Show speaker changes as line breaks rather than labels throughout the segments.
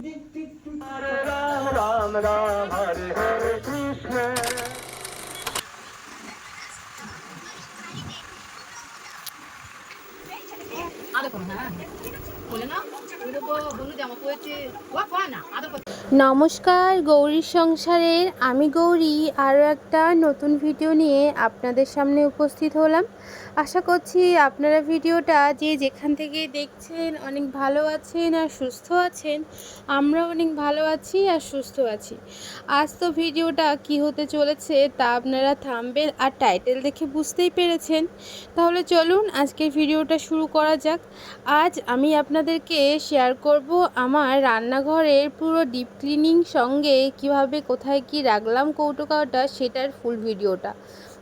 राम राम राम हरे हरे कृष्ण।
নমস্কার, গৌরীর সংসারের আমি গৌরী আরও একটা নতুন ভিডিও নিয়ে আপনাদের সামনে উপস্থিত হলাম। আশা করছি আপনারা ভিডিওটা যে যেখান থেকে দেখছেন অনেক ভালো আছেন আর সুস্থ আছেন। আমরা অনেক ভালো আছি আর সুস্থ আছি। আজ তো ভিডিওটা কি হতে চলেছে তা আপনারা থাম্বনেল আর টাইটেল দেখে বুঝতেই পেরেছেন। তাহলে চলুন আজকের ভিডিওটা শুরু করা যাক। আজ আমি আপনাদেরকে শেয়ার করব আমার রান্নাঘরের পুরো ডিপ ক্লিনিং সঙ্গে কিভাবে কোথায় কি রাখলাম কৌটো কাওটা সেটার ফুল ভিডিওটা।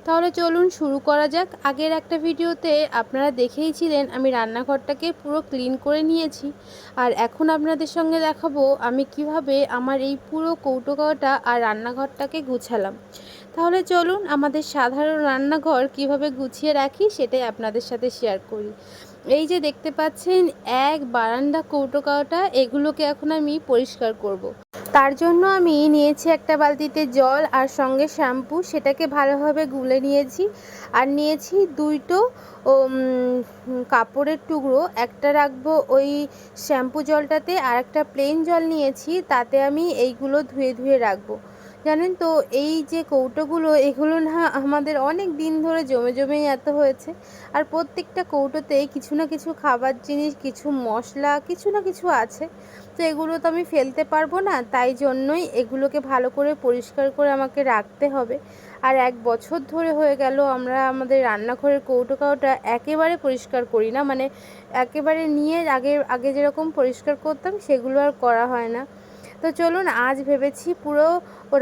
তাহলে চলুন শুরু করা যাক। আগের একটা ভিডিওতে আপনারা দেখেইছিলেন আমি রান্নাঘরটাকে পুরো ক্লিন করে নিয়েছি, আর এখন আপনাদের সঙ্গে দেখাবো আমি কিভাবে আমার এই পুরো কৌটো কাওটা আর রান্নাঘরটাকে গুছালাম। তাহলে চলুন আমাদের সাধারণ রান্নাঘর কিভাবে গুছিয়ে রাখি সেটাই আপনাদের সাথে শেয়ার করি। এই যে দেখতে পাচ্ছেন এক বারান্দা কৌটো কাওটা, এগুলোকে এখন আমি পরিষ্কার করব। তার জন্য আমি নিয়েছি একটা বালতিতে জল আর সঙ্গে শ্যাম্পু, সেটাকে ভালোভাবে গুলে নিয়েছি। আর নিয়েছি দুটো কাপড়ের টুকরো, একটা রাখবো ওই শ্যাম্পু জলটাতে আর একটা প্লেন জল নিয়েছি, তাতে আমি এইগুলো ধুয়ে ধুয়ে রাখবো। জানেন তো এই যে কৌটোগুলো এগুলো না আমাদের অনেক দিন ধরে জমে জমেই এত হয়েছে, আর প্রত্যেকটা কৌটোতে কিছু না কিছু খাবার জিনিস, কিছু মশলা, কিছু না কিছু আছে। তো এগুলো তো আমি ফেলতে পারবো না, তাই জন্যই এগুলোকে ভালো করে পরিষ্কার করে আমাকে রাখতে হবে। আর 1 বছর ধরে হয়ে গেল আমরা আমাদের রান্নাঘরের কৌটো কাওটা একেবারে পরিষ্কার করি না, মানে একেবারে নিয়ে আগে আগে যেরকম পরিষ্কার করতাম সেগুলো আর করা হয় না। তো চলুন আজ ভেবেছি পুরো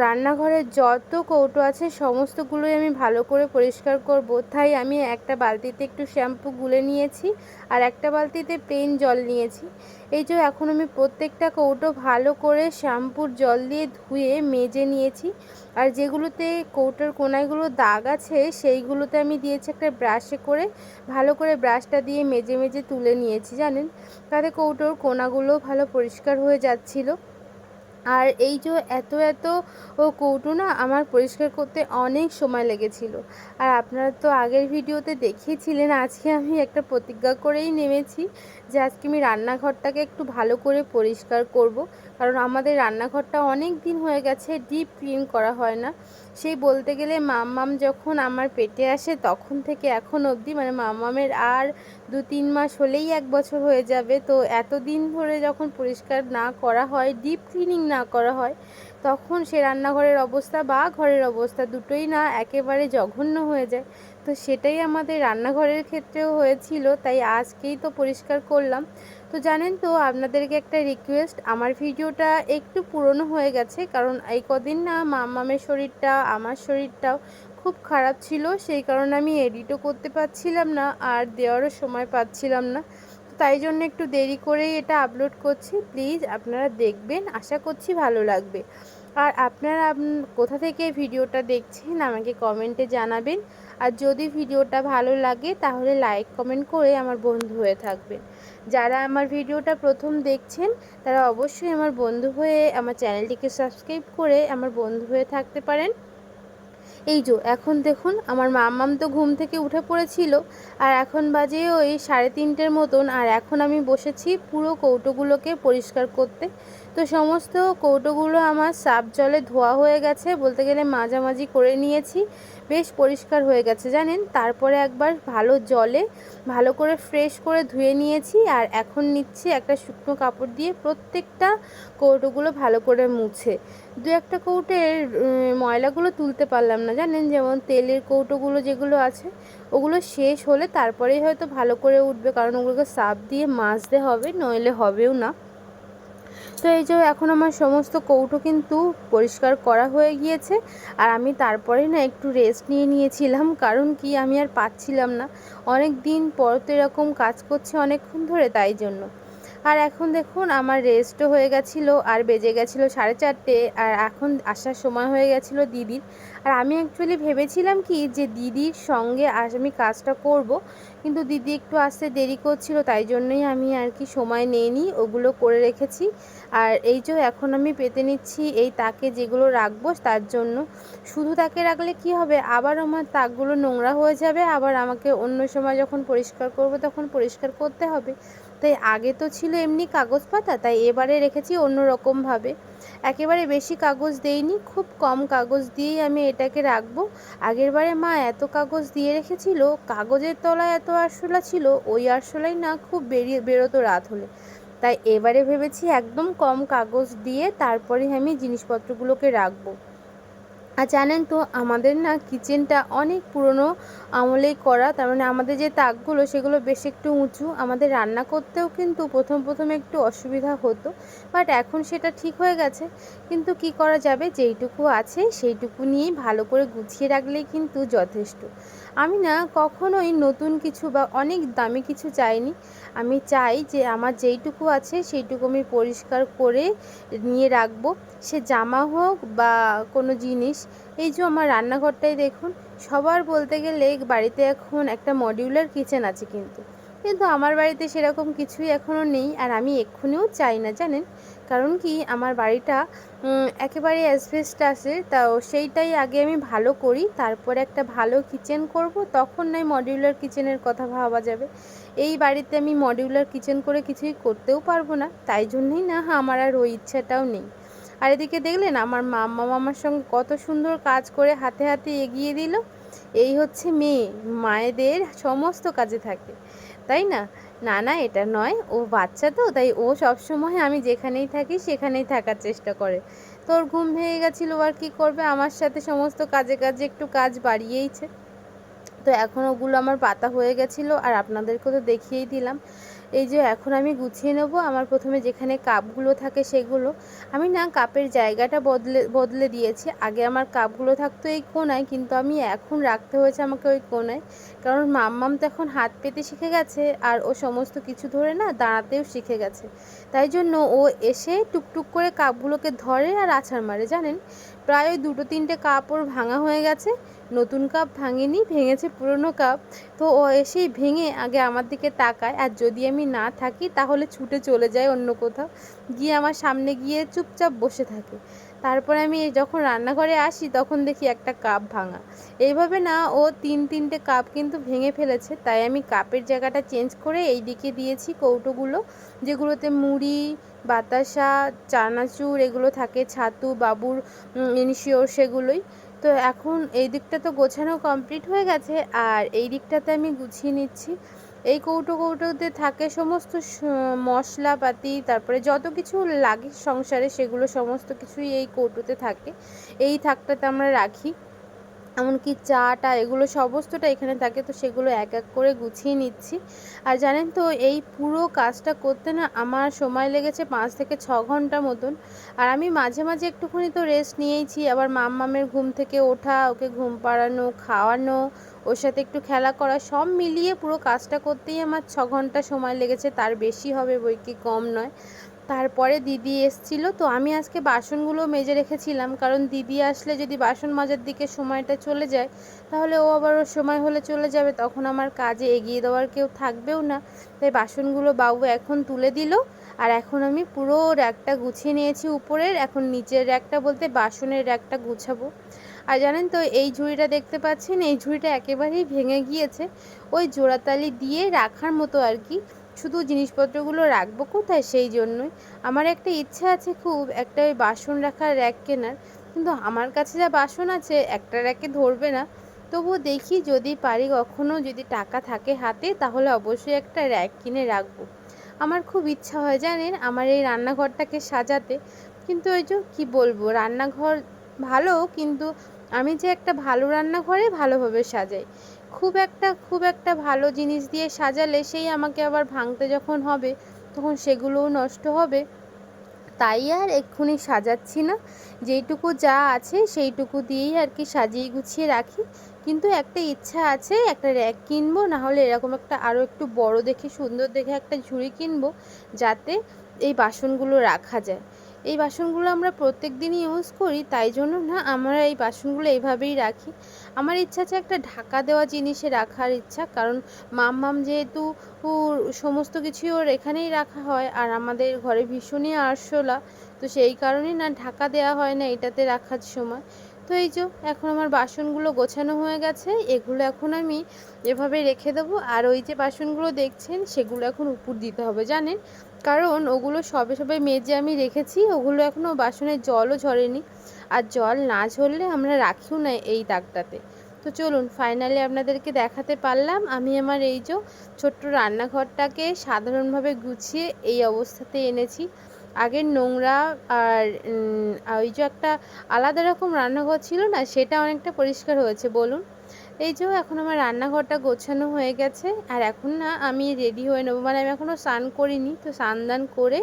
রান্নাঘরের যত কৌটো আছে সমস্তগুলোই আমি ভালো করে পরিষ্কার করব। তাই আমি একটা বালতিতে একটু শ্যাম্পু গুলে নিয়েছি আর একটা বালতিতে প্লেন জল নিয়েছি। এই যে এখন আমি প্রত্যেকটা কৌটো ভালো করে শ্যাম্পুর জল দিয়ে ধুয়ে মেজে নিয়েছি। আর যেগুলোতে কৌটোর কোনাগুলো দাগ আছে সেইগুলোতে আমি দিয়েছি একটা ব্রাশে করে, ভালো করে ব্রাশটা দিয়ে মেজে মেজে তুলে নিয়েছি জানেন, তাতে কৌটোর কোনাগুলো ভালো পরিষ্কার হয়ে যাচ্ছিলো। আর এই যে এত এত কৌটো না আমার পরিষ্কার করতে অনেক সময় লেগেছিল। আর আপনারা তো আগের ভিডিওতে দেখিয়েছিলেন আজকে আমি একটা প্রতিজ্ঞা করেই নেমেছি যে আজকে আমি রান্নাঘরটাকে একটু ভালো করে পরিষ্কার করব। কারণ আমাদের রান্নাঘরটা অনেক দিন হয়ে গেছে ডিপ ক্লিন করা হয় না। সেই বলতে গেলে মাম্মাম যখন আমার পেটে আসে তখন থেকে এখন অবধি, মানে মাম্মামের আর 2-3 মাস হলেই 1 বছর হয়ে যাবে। তো এতদিন ধরে যখন পরিষ্কার না করা হয়, ডিপ ক্লিনিং না করা হয়, তখন সে রান্নাঘরের অবস্থা বা ঘরের অবস্থা দুটোই না একেবারে জঘন্য হয়ে যায়। তো সেটাই আমাদের রান্নাঘরের ক্ষেত্রেও হয়েছিল, তাই আজকেই তো পরিষ্কার করলাম। তো জানেন তো আপনাদেরকে একটা রিকোয়েস্ট, আমার ভিডিওটা একটু পুরনো হয়ে গেছে, কারণ এই কদিন না মাম্মামের শরীরটা আমার শরীরটাও খুব খারাপ ছিল, সেই কারণে আমি এডিটও করতে পারছিলাম না আর দেওয়ারও সময় পাচ্ছিলাম না। তো তাই জন্য একটু দেরি করেই এটা আপলোড করছি। প্লিজ আপনারা দেখবেন, আশা করছি ভালো লাগবে। আর আপনারা কোথা থেকে ভিডিওটা দেখছেন আমাকে কমেন্টে জানাবেন। আর যদি ভিডিওটা ভালো লাগে তাহলে লাইক কমেন্ট করে আমার বন্ধু হয়ে থাকবেন। যারা আমার ভিডিওটা প্রথম দেখছেন তারা অবশ্যই আমার বন্ধু হয়ে আমার চ্যানেলটিকে সাবস্ক্রাইব করে আমার বন্ধু হয়ে থাকতে পারেন। এই যে এখন দেখুন আমার মাম্মাম তো ঘুম থেকে উঠে পড়েছিল, আর এখন বাজে ওই 3:30 মতন, আর এখন আমি বসেছি পুরো কৌটোগুলোকে পরিষ্কার করতে। তো সমস্ত কৌটোগুলো আমার সার্ফ জলে ধোয়া হয়ে গেছে, বলতে গেলে মাঝামাঝি করে নিয়েছি, বেশ পরিষ্কার হয়ে গেছে জানেন। তারপরে একবার ভালো জলে ভালো করে ফ্রেশ করে ধুয়ে নিয়েছি, আর এখন নিচ্ছি একটা শুকনো কাপড় দিয়ে প্রত্যেকটা কৌটোগুলো ভালো করে মুছে। 2-1টা কৌটোর ময়লাগুলো তুলতে পারলাম না জানেন, যেমন তেলের কৌটোগুলো যেগুলো আছে ওগুলো শেষ হলে তারপরেই হয়তো ভালো করে উঠবে, কারণ ওগুলোকে সার্ফ দিয়ে মাজতে হবে, নইলে হবেও না। তো এই যে এখন আমার সমস্ত কৌটো কিন্তু পরিষ্কার করা হয়ে গিয়েছে। আর আমি তারপরে না একটু রেস্ট নিয়েছিলাম, কারণ কি আমি আর পাচ্ছিলাম না, অনেক দিন পর তো এরকম কাজ করছে অনেকক্ষণ ধরে, তাই জন্য। আর এখন দেখুন আমার রেস্টও হয়ে গেছিলো, আর বেজে গেছিলো 4:30, আর এখন আসার সময় হয়ে গেছিলো দিদির। আর আমি অ্যাকচুয়ালি ভেবেছিলাম কি যে দিদির সঙ্গে আজ আমি কাজটা করব, কিন্তু দিদি একটু আসতে দেরি করছিল, তাই জন্যই আমি আর কি সময় নিইনি, ওগুলো করে রেখেছি। আর এই যে এখন আমি পেতে নিচ্ছি এই তাকে যেগুলো রাখবো তার জন্য। শুধু তাকে রাখলে কি হবে, আবার আমার তাকগুলো নোংরা হয়ে যাবে, আবার আমাকে অন্য সময় যখন পরিষ্কার করব তখন পরিষ্কার করতে হবে। তাই আগে তো ছিল এমনি কাগজ পাতা, তাই এবারে রেখেছি অন্য রকমভাবে। একেবারে বেশি কাগজ দেইনি, খুব কম কাগজ দিয়েই আমি এটাকে রাখবো। আগেরবারে মা এত কাগজ দিয়ে রেখেছিল, কাগজের তলায় এত আরশোলা ছিল, ওই আরশোলাই না খুব বেরোতো রাত হলে। তাই এবারে ভেবেছি একদম কম কাগজ দিয়ে তারপরে আমি জিনিসপত্রগুলোকে রাখবো। আর জানেন তো আমাদের না কিচেনটা অনেক পুরনো আমলেই করা, তার মানে আমাদের যে তাকগুলো সেগুলো বেশ একটু উঁচু। আমাদের রান্না করতেও কিন্তু প্রথম একটু অসুবিধা হতো, বাট এখন সেটা ঠিক হয়ে গেছে। কিন্তু কি করা যাবে, যেইটুকু আছে সেইটুকু নিয়েই ভালো করে গুছিয়ে রাখলেই কিন্তু যথেষ্ট। আমি না কখনোই নতুন কিছু বা অনেক দামি কিছু চাইনি। আমি চাই যে আমার যেইটুকু আছে সেইটুকু আমি পরিষ্কার করে নিয়ে রাখবো, সে জামা হোক বা কোনো জিনিস। এই যে আমার রান্নাঘরটাই দেখুন, সবার বলতে গেলে বাড়িতে এখন একটা মডিউলার কিচেন আছে, কিন্তু আমার বাড়িতে সেরকম কিছুই এখনও নেই। আর আমি এক্ষুনিও চাই না, জানেন কারণ কি, আমার বাড়িটা একেবারে অ্যাসবেস্টাসের, তাও সেইটাই আগে আমি ভালো করি, তারপরে একটা ভালো কিচেন করব, তখন নয় মডিউলার কিচেনের কথা ভাবা যাবে। এই বাড়িতে আমি মডিউলার কিচেন করে কিছুই করতেও পারবো না, তাই জন্যই না আমার আর ওই ইচ্ছাটাও নেই। আর এদিকে দেখলেন আমার মাম্মা মামার সঙ্গে কত সুন্দর কাজ করে হাতে হাতে এগিয়ে দিল। এই হচ্ছে মেয়ে, মায়েদের সমস্ত কাজে থাকে, তাই না? না না, এটা নয়, ও বাচ্চা তো, তাই ও সবসময় আমি যেখানেই থাকি সেখানেই থাকার চেষ্টা করে। তোর ঘুম ভেঙে গেছিলো, আর কি করবে, আমার সাথে সমস্ত কাজে কাজে একটু কাজ বাড়িয়েইছে। তো এখন ওগুলো আমার পাতা হয়ে গেছিলো, আর আপনাদেরকে তো দেখিয়েই দিলাম। এই যে এখন আমি গুছিয়ে নেব আমার প্রথমে যেখানে কাপগুলো থাকে সেগুলো। আমি না কাপের জায়গাটা বদলে দিয়েছি। আগে আমার কাপগুলো থাকতো এই কোণায়, কিন্তু আমি এখন রাখতে হয়েছে আমাকে ওই কোণায়, কারণ মাম্মাম তো এখন হাত পেতে শিখে গেছে, আর ও সমস্ত কিছু ধরে না দাঁড়াতেও শিখে গেছে। তাই জন্য ও এসে টুকটুক করে কাপগুলোকে ধরে আর আছাড় মারে, জানেন। প্রায় ওই 2-3টে কাপ ওর ভাঙা হয়ে গেছে। নতুন কাপ ভাঙেনি, ভেঙেছে পুরনো কাপ। তো ও এসেই ভেঙে আগে আমার দিকে তাকায়, আর যদি আমি না থাকি তাহলে ছুটে চলে যায় অন্য কোথাও, গিয়ে আমার সামনে গিয়ে চুপচাপ বসে থাকে। তারপরে আমি যখন রান্নাঘরে আসি তখন দেখি একটা কাপ ভাঙা। এইভাবে না ও 3-3টে কাপ কিন্তু ভেঙে ফেলেছে। তাই আমি কাপের জায়গাটা চেঞ্জ করে এই দিকে দিয়েছি কৌটোগুলো, যেগুলোতে মুড়ি, বাতাসা, চানাচুর এগুলো থাকে, ছাতু, বাবুর ইনশিওর, সেগুলোই। তো এখন এই দিকটা তো গোছানো কমপ্লিট হয়ে গেছে, আর এই দিকটাতে আমি গুছিয়ে নিচ্ছি। এই কৌটোতে থাকে সমস্ত মশলাপাতি, তারপরে যত কিছু লাগে সংসারে সেগুলো সমস্ত কিছুই এই কৌটোতে থাকে। এই থাকটাতে আমরা রাখি, এমনকি চাটা এগুলো সমস্তটা এখানে থাকে। তো সেগুলো এক এক করে গুছিয়ে নিচ্ছি। আর জানেন তো এই পুরো কাজটা করতে না আমার সময় লেগেছে 5 থেকে 6 ঘন্টা মতন। আর আমি মাঝে মাঝে একটুখানি তো রেস্ট নিয়েইছি, আবার মাম্মামের ঘুম থেকে ওঠা, ওকে ঘুম পাড়ানো, খাওয়ানো, ওর সাথে একটু খেলা করা, সব মিলিয়ে পুরো কাজটা করতেই আমার 6 ঘন্টা সময় লেগেছে, তার বেশি হবে বই কি, কম নয়। তারপরে দিদি এসছিল, তো আমি আজকে বাসনগুলো মেজে রেখেছিলাম, কারণ দিদি আসলে যদি বাসন মাজার দিকে সময়টা চলে যায় তাহলে ও আবার ওর সময় হলে চলে যাবে, তখন আমার কাজে এগিয়ে দেওয়ার কেউ থাকবেও না। তাই বাসনগুলো বাবু এখন তুলে দিল, আর এখন আমি পুরো র্যাকটা গুছিয়ে নিয়েছি উপরের, এখন নিচের র্যাকটা বলতে বাসনের র্যাকটা গুছাবো। আর জানেন তো এই ঝুড়িটা দেখতে পাচ্ছেন, এই ঝুড়িটা একেবারেই ভেঙে গিয়েছে, ওই জোড়াতালি দিয়ে রাখার মতো আর কি, শুধু জিনিসপত্রগুলো রাখবো কোথায়, সেই জন্যই আমার একটা ইচ্ছা আছে খুব, একটা ওই বাসন রাখার র্যাক কেনার, কিন্তু আমার কাছে যা বাসন আছে একটা র্যাকে ধরবে না। তবুও দেখি যদি পারি, কখনো যদি টাকা থাকে হাতে তাহলে অবশ্যই একটা র্যাক কিনে রাখবো। আমার খুব ইচ্ছা হয় জানেন আমার এই রান্নাঘরটাকে সাজাতে, কিন্তু ওই যে কী বলবো, রান্নাঘর ভালো, কিন্তু আমি যে একটা ভালো রান্নাঘরে ভালোভাবে সাজাই, খুব একটা ভালো জিনিস দিয়ে সাজালে সেই আমাকে আবার ভাঙতে যখন হবে তখন সেগুলোও নষ্ট হবে। তাই আর এক্ষুনি সাজাচ্ছি না, যেইটুকু যা আছে সেইটুকু দিয়েই আর কি সাজিয়ে গুছিয়ে রাখি। কিন্তু একটা ইচ্ছা আছে, একটা র্যাক কিনবো, না হলে এরকম একটা আরও একটু বড় দেখে সুন্দর দেখে একটা ঝুড়ি কিনবো, যাতে এই বাসনগুলো রাখা যায়। এই বাসনগুলো আমরা প্রত্যেক দিনই ইউজ করি, তাই জন্য না আমরা এই বাসনগুলো এইভাবেই রাখি। আমার ইচ্ছা আছে একটা ঢাকা দেওয়া জিনিসে রাখার ইচ্ছা, কারণ মাম্মাম যেহেতু সমস্ত কিছু ওর এখানেই রাখা হয়, আর আমাদের ঘরে ভীষণই আরশোলা, তো সেই কারণেই না ঢাকা দেওয়া হয় না এটাতে রাখার সময়। তো এই যে এখন আমার বাসনগুলো গোছানো হয়ে গেছে, এগুলো এখন আমি এভাবে রেখে দেবো। আর ওই যে বাসনগুলো দেখছেন সেগুলো এখন উপর দিতে হবে জানেন, কারণ ওগুলো সবে সবে মেজে আমি রেখেছি, ওগুলো এখনও বাসনের জলও ঝরেনি, আর জল না ঝরলে আমরা রাখিও না এই দাগটাতে। তো চলুন ফাইনালি আপনাদেরকে দেখাতে পারলাম আমি আমার এই যে ছোট্ট রান্নাঘরটাকে সাধারণভাবে গুছিয়ে এই অবস্থাতে এনেছি। আগের নোংরা আর ওই যে একটা আলাদা রকম রান্নাঘর ছিল না, সেটা অনেকটা পরিষ্কার হয়েছে বলুন। এই যে এখন আমার রান্নাঘরটা গোছানো হয়ে গেছে, আর এখন না আমি রেডি হয়ে নেবো, মানে আমি এখনও স্নান করিনি, তো স্নান দান করে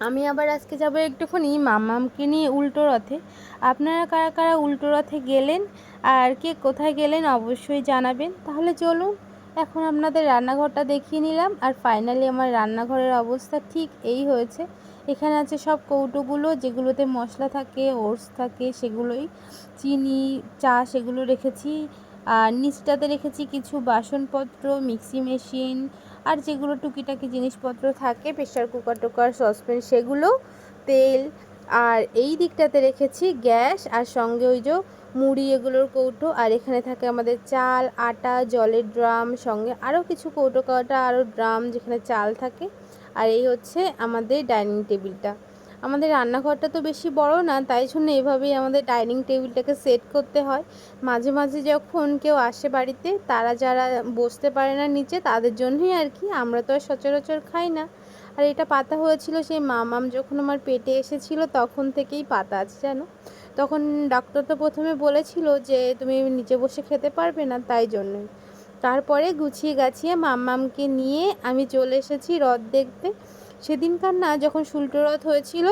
আমি আবার আজকে যাবো একটুখানি মাম্মামকে নিয়ে উল্টো রথে। আপনারা কারা কারা উল্টো রথে গেলেন আর কে কোথায় গেলেন অবশ্যই জানাবেন। তাহলে চলুন এখন আপনাদের রান্নাঘরটা দেখিয়ে নিলাম, আর ফাইনালি আমার রান্নাঘরের অবস্থা ঠিক এই হয়েছে। এখানে আছে সব কৌটোগুলো যেগুলোতে মশলা থাকে, ওটস থাকে, সেগুলোই চিনি, চা সেগুলো রেখেছি। আর নিচটাতে রেখেছি কিছু বাসনপত্র, মিক্সি মেশিন, আর যেগুলো টুকিটাকি জিনিসপত্র থাকে, প্রেশার কুকার টুকার সসপ্যান সেগুলো, তেল। আর এই দিকটাতে রেখেছি গ্যাস, আর সঙ্গে ওই যে মুড়ি এগুলোর কৌটো, আর এখানে থাকে আমাদের চাল, আটা, জলের ড্রাম, সঙ্গে আরও কিছু কৌটো কাটা, আরও ড্রাম যেখানে চাল থাকে। আর এই হচ্ছে আমাদের ডাইনিং টেবিলটা। আমাদের রান্নাঘরটা তো বেশি বড় না, তাই জন্য এভাবেই আমাদের ডাইনিং টেবিলটাকে সেট করতে হয়। মাঝে মাঝে যখন কেউ আসে বাড়িতে, তারা যারা বসতে পারে না নিচে, তাদের জন্যই আর কি, আমরা তো আর সচরাচর খাই না। আর এটা পাতা হয়েছিল সেই মামাম যখন আমার পেটে এসেছিল তখন থেকেই পাতা আছে জানো। তখন ডাক্তার তো প্রথমে বলেছিল যে তুমি নিচে বসে খেতে পারবে না, তাই জন্যই। তারপরে গুছিয়ে গাছিয়ে মাম্মামকে নিয়ে আমি চলে এসেছি রথ দেখতে। সেদিনকার না যখন শুল্টো রথ হয়েছিল,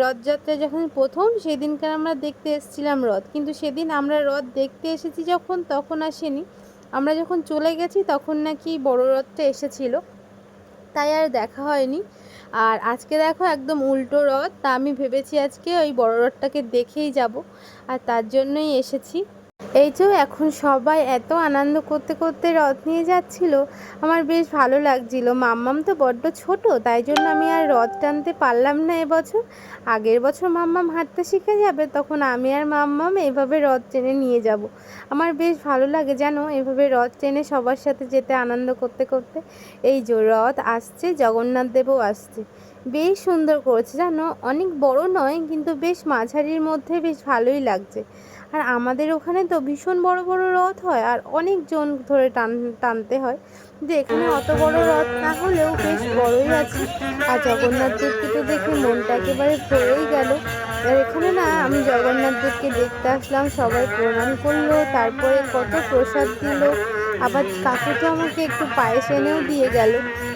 রথযাত্রা যখন প্রথম, সেদিনকার আমরা দেখতে এসেছিলাম রথ, কিন্তু সেদিন আমরা রথ দেখতে এসেছি যখন, তখন আসেনি। আমরা যখন চলে গেছি তখন নাকি বড় রথটা এসেছিল, তাই আর দেখা হয়নি। আর আজকে দেখো একদম উল্টো রথ, তা আমি ভেবেছি আজকে ওই বড় রথটাকে দেখেই যাব, আর তার জন্যই এসেছি। এই যে এখন সবাই এত আনন্দ করতে করতে রথ নিয়ে যাচ্ছিল, আমার বেশ ভালো লাগছিল। মাম্মাম তো বড্ড ছোট, তাই জন্য আমি আর রথ টানতে পারলাম না এবছর। আগের বছর মাম্মাম হাঁটতে শিখে যাবে, তখন আমি আর মাম্মাম এভাবে রথ টেনে নিয়ে যাব। আমার বেশ ভালো লাগে জানো এভাবে রথ টেনে সবার সাথে যেতে, আনন্দ করতে করতে। এই যে রথ আসছে, জগন্নাথ দেবও আসছে, বেশ সুন্দর করেছে জানো, অনেক বড় নয় কিন্তু বেশ মাঝারির মধ্যে, বেশ ভালোই লাগছে। আর আমাদের ওখানে তো ভীষণ বড় বড় রথ হয়, আর অনেক জন ধরে টানতে হয়, কিন্তু এখানে অত বড় রথ না হলেও বেশ বড়ই আছে। আর জগন্নাথ দেবকে তো দেখে মনটা একেবারে ভরেই গেল। আর এখানে না আমি জগন্নাথ দেবকে দেখতে আসলাম, সবাই প্রণাম করলো, তারপরে কত প্রসাদ দিল, আবার কাকু তো আমাকে একটু পায়েস এনেও দিয়ে গেল।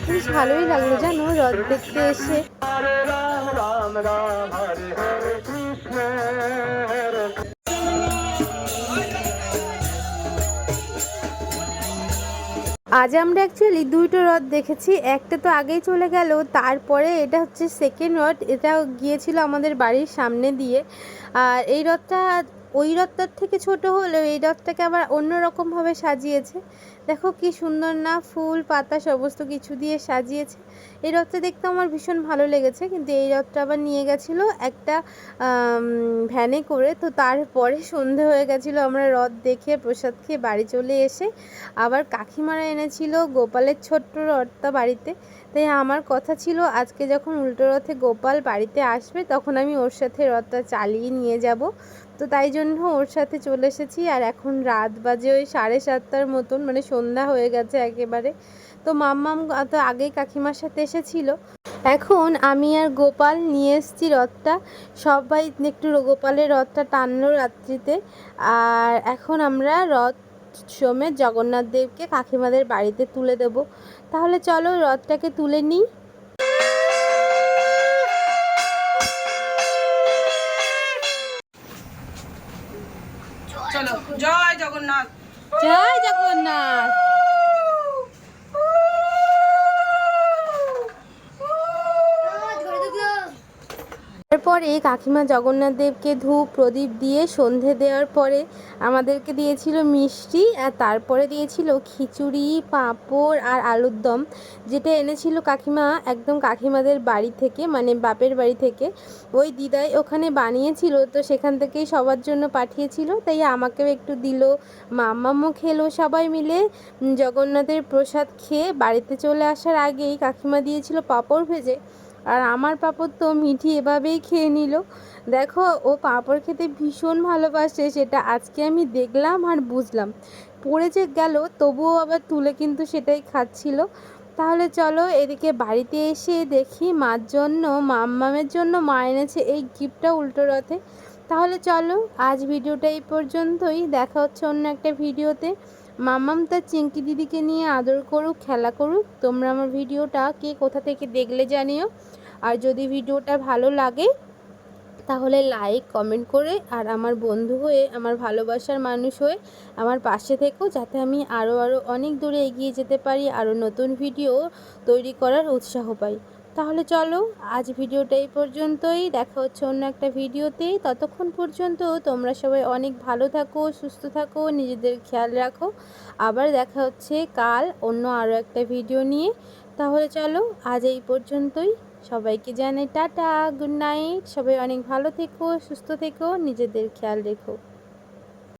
বেশ ভালোই লাগলো জানো রথ দেখতে এসে।
হরে রাম রাম রাম হরে হরে কৃষ্ণ হরে
আজ আমরা অ্যাকচুয়ালি দুটো রথ দেখেছি, একটা তো আগেই চলে গেল, তারপরে এটা হচ্ছে সেকেন্ড রথ, এটা গিয়েছিল আমাদের বাড়ির সামনে দিয়ে। আর এই রথটা ওই রথটার থেকে ছোট হলেও এই রথটাকে আবার অন্যরকমভাবে সাজিয়েছে। দেখো কি সুন্দর না, ফুল পাতা সমস্ত কিছু দিয়ে সাজিয়েছে। এই রথটা দেখতে আমার ভীষণ ভালো লেগেছে, কিন্তু এই রথটা আবার নিয়ে গেছিলো একটা ভ্যানে করে। তো তারপরে সন্ধে হয়ে গেছিলো, আমরা রথ দেখে প্রসাদ খেয়ে বাড়ি চলে এসে আবার কাকিমারা এনেছিল গোপালের ছোট্ট রথটা বাড়িতে। তাই আমার কথা ছিল আজকে যখন উল্টো রথে গোপাল বাড়িতে আসবে, তখন আমি ওর সাথে রথটা চালিয়ে নিয়ে যাব। তো তাই জন্য ওর সাথে চলে এসেছি। আর এখন রাত বাজে ওই 7:30টার মতন, মানে সন্ধ্যা হয়ে গেছে একেবারে। তো মাম্মাম তো আগেই কাকিমার সাথে এসেছিল। এখন আমি আর গোপাল নিয়ে এসেছি রথটা, সবাই একটু গোপালের রথটা টানলো রাত্রিতে। আর এখন আমরা রথ সমেত জগন্নাথ দেবকে কাকিমাদের বাড়িতে তুলে দেব। তাহলে চলো রথটাকে তুলে নিই।
চলো, জয় জগন্নাথ।
জয় জগন্নাথ। তারপরে কাকিমা জগন্নাথ দেবকে ধূপ প্রদীপ দিয়ে সন্ধে দেওয়ার পরে আমাদেরকে দিয়েছিল মিষ্টি, আর তারপরে দিয়েছিল খিচুড়ি, পাঁপড় আর আলুর দম, যেটা এনেছিল কাকিমা একদম কাকিমাদের বাড়ি থেকে, মানে বাপের বাড়ি থেকে। ওই দিদাই ওখানে বানিয়েছিল, তো সেখান থেকেই সবার জন্য পাঠিয়েছিল, তাই আমাকেও একটু দিল, মাম্মামও খেলো। সবাই মিলে জগন্নাথের প্রসাদ খেয়ে বাড়িতে চলে আসার আগেই কাকিমা দিয়েছিল পাঁপড় ভেজে, আর আমার পাঁপড় তো মিঠি এভাবেই খেয়ে নিল। দেখো, ও পাঁপড় খেতে ভীষণ ভালোবাসে, সেটা আজকে আমি দেখলাম আর বুঝলাম। পড়ে যে গেল তবুও আবার তুলে কিন্তু সেটাই খাচ্ছিল। তাহলে চলো এদিকে বাড়িতে এসে দেখি মার জন্য, মাম্মামের জন্য মা এনেছে এই গিফটটা উল্টো রথে। তাহলে চলো আজ ভিডিওটা এই পর্যন্তই, দেখা হচ্ছে অন্য একটা ভিডিওতে। মাম্মাম তার চিঙ্কি দিদিকে নিয়ে আদর করুক, খেলা করুক। তোমরা আমার ভিডিওটা কে কোথা থেকে দেখলে জানিও, আর যদি ভিডিওটা ভালো লাগে তাহলে লাইক কমেন্ট করে আর আমার বন্ধু হয়ে, আমার ভালোবাসার মানুষ হয়ে আমার পাশে থেকো, যাতে আমি আরও অনেক দূরে এগিয়ে যেতে পারি, আরও নতুন ভিডিও তৈরি করার উৎসাহ পাই। তাহলে চলো আজ ভিডিওটা এই পর্যন্তই, দেখা হচ্ছে অন্য একটা ভিডিওতে। ততক্ষণ পর্যন্ত তোমরা সবাই অনেক ভালো থাকো, সুস্থ থাকো, নিজেদের খেয়াল রাখো। আবার দেখা হচ্ছে কাল অন্য আরও একটা ভিডিও নিয়ে। তাহলে চলো আজ এই পর্যন্তই, সবাইকে জানাই টাটা, গুড নাইট। সবাই অনেক ভালো থেকো, সুস্থ থেকো, নিজেদের খেয়াল রেখো।